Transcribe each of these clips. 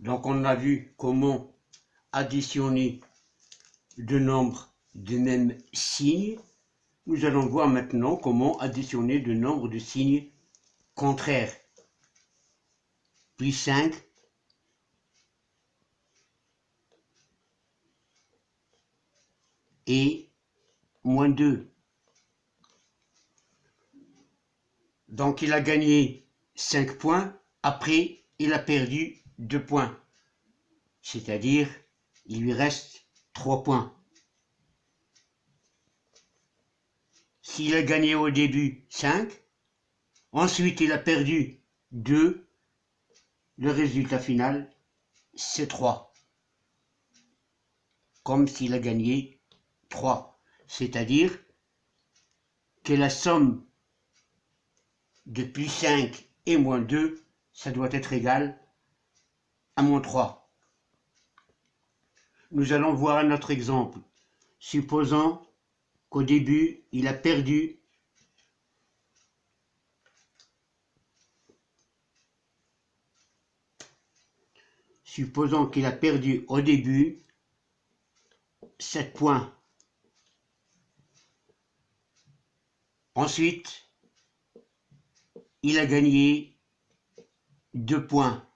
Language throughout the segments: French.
Donc on a vu comment additionner deux nombres de même signe. Nous allons voir maintenant comment additionner deux nombres de signes contraires. Plus 5 et moins 2. Donc il a gagné 5 points, après il a perdu 2 points. C'est-à-dire, il lui reste 3 points. S'il a gagné au début 5, ensuite il a perdu 2, le résultat final, c'est 3. Comme s'il a gagné 3. C'est-à-dire que la somme de plus 5 et moins 2, ça doit être égal à moins 3. Nous allons voir un autre exemple. Supposons qu'au début, il a perdu au début 7 points. Ensuite, il a gagné 2 points.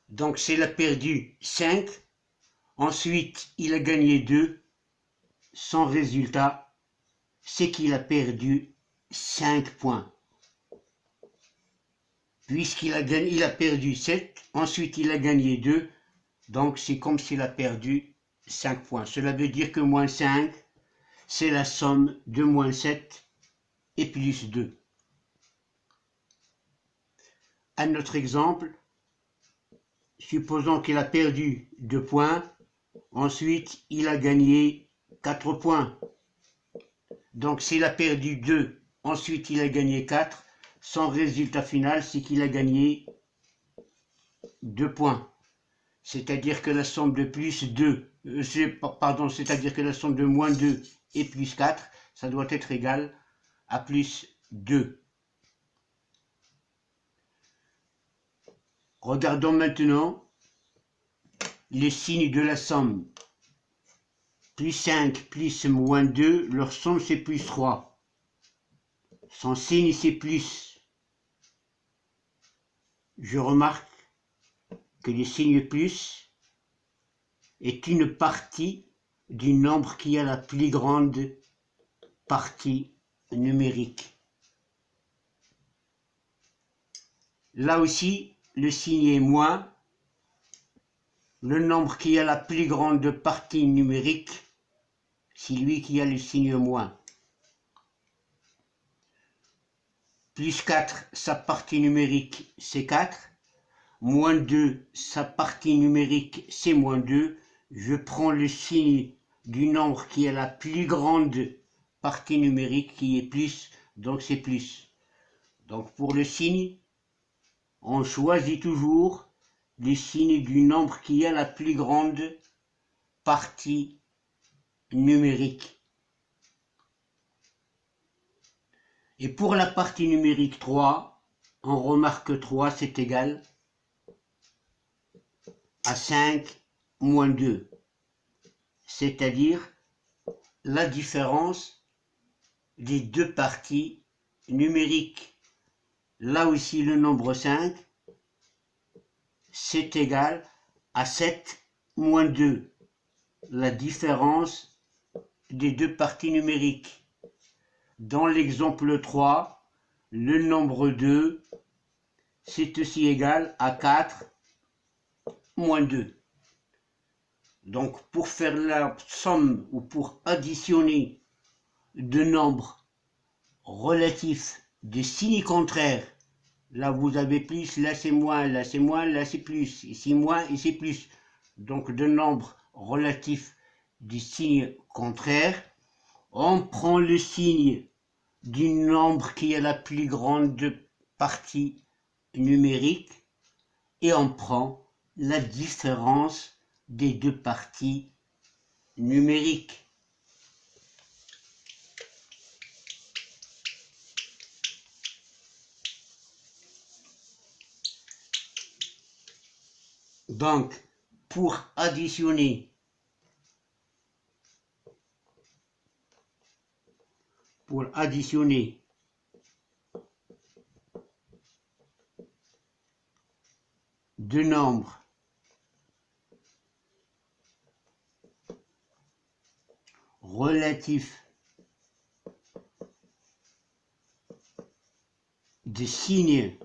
Donc s'il a perdu 5, ensuite il a gagné 2, son résultat, c'est qu'il a perdu 5 points. Puisqu'il a perdu 7, ensuite il a gagné 2, donc c'est comme s'il a perdu 5 points. Cela veut dire que moins 5, c'est la somme de moins 7 et plus 2. Un autre exemple, supposons qu'il a perdu 2 points, ensuite il a gagné 4 points. Donc s'il a perdu 2, ensuite il a gagné 4, son résultat final c'est qu'il a gagné 2 points. C'est-à-dire que la somme de plus 2, c'est-à-dire que la somme de moins 2 et plus 4, ça doit être égal à plus 2. Regardons maintenant les signes de la somme. Plus 5 plus moins 2, leur somme c'est plus 3. Son signe c'est plus. Je remarque que le signe plus est une partie du nombre qui a la plus grande partie numérique. Là aussi, le signe est moins. Le nombre qui a la plus grande partie numérique, c'est lui qui a le signe moins. Plus 4, sa partie numérique, c'est 4. Moins 2, sa partie numérique, c'est moins 2. Je prends le signe du nombre qui a la plus grande partie numérique, qui est plus, donc c'est plus. Donc pour le signe, on choisit toujours le signe du nombre qui a la plus grande partie numérique. Et pour la partie numérique 3, on remarque que 3 c'est égal à 5 moins 2. C'est-à-dire la différence des deux parties numériques. Là aussi le nombre 5, c'est égal à 7 moins 2. La différence des deux parties numériques. Dans l'exemple 3, le nombre 2, c'est aussi égal à 4 moins 2. Donc pour faire la somme ou pour additionner deux nombres relatifs de signes contraires, là vous avez plus, là c'est moins, là c'est moins, là c'est plus, ici moins, ici plus. Donc deux nombres relatifs de signes contraires, on prend le signe du nombre qui a la plus grande partie numérique et on prend la différence des deux parties numériques. Donc, pour additionner deux nombres relatifs de signes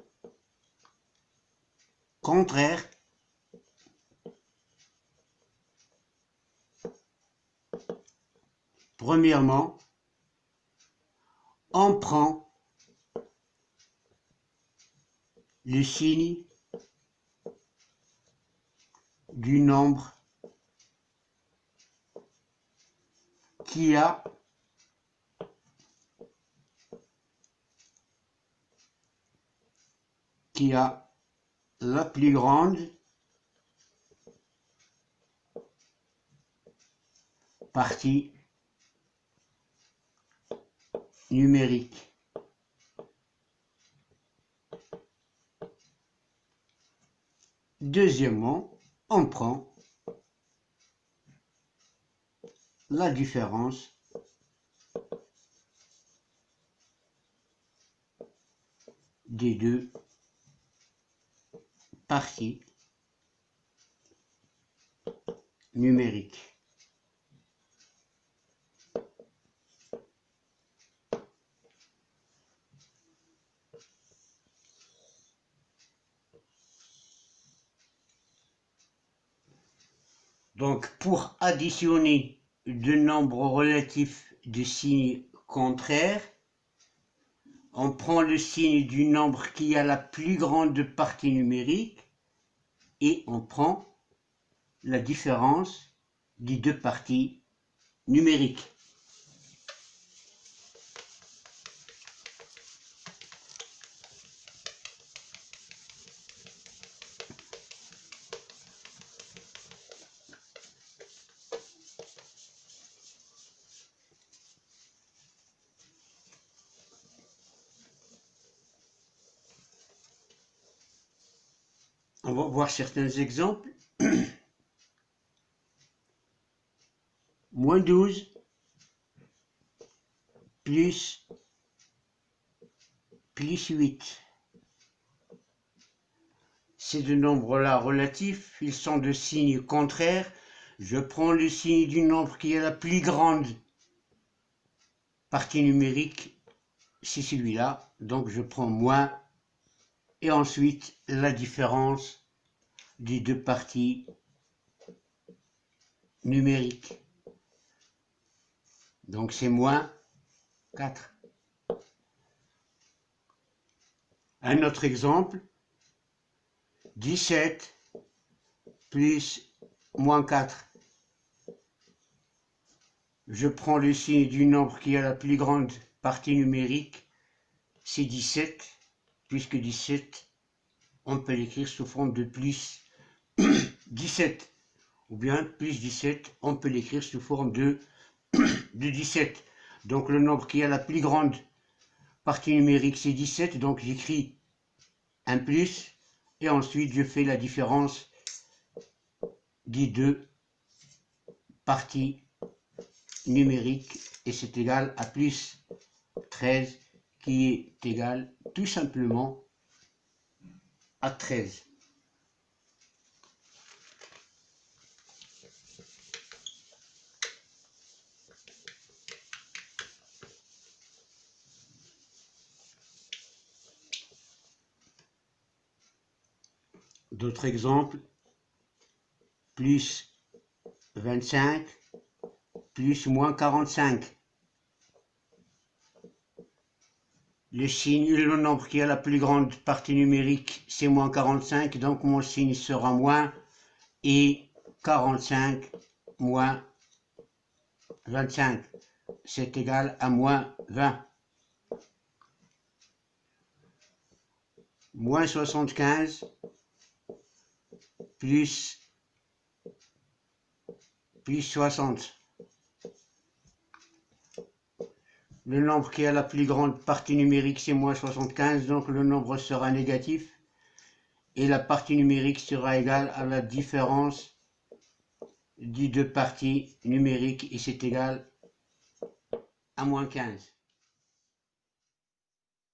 contraires, premièrement, on prend le signe du nombre qui a la plus grande partie numérique. Deuxièmement, on prend la différence des deux parties numériques. Donc, pour additionner deux nombres relatifs de signes contraires, on prend le signe du nombre qui a la plus grande partie numérique et on prend la différence des deux parties numériques. On va voir certains exemples. Moins 12 plus 8. Ces deux nombres-là relatifs, ils sont de signes contraires. Je prends le signe du nombre qui a la plus grande partie numérique, c'est celui-là. Donc je prends moins et ensuite la différence des deux parties numériques. Donc c'est moins 4. Un autre exemple, 17 plus moins 4. Je prends le signe du nombre qui a la plus grande partie numérique, c'est 17, puisque 17, on peut l'écrire sous forme de plus 17, ou bien plus 17, on peut l'écrire sous forme de 17. Donc le nombre qui a la plus grande partie numérique, c'est 17, donc j'écris un plus, et ensuite je fais la différence des deux parties numériques, et c'est égal à plus 13, qui est égal tout simplement à 13. D'autres exemples, plus 25 plus moins 45. Le signe, le nombre qui a la plus grande partie numérique, c'est moins 45, donc mon signe sera moins, et 45 moins 25, c'est égal à moins 20. Moins 75 plus 60. Le nombre qui a la plus grande partie numérique, c'est moins 75, donc le nombre sera négatif. et la partie numérique sera égale à la différence des deux parties numériques et c'est égal à moins 15.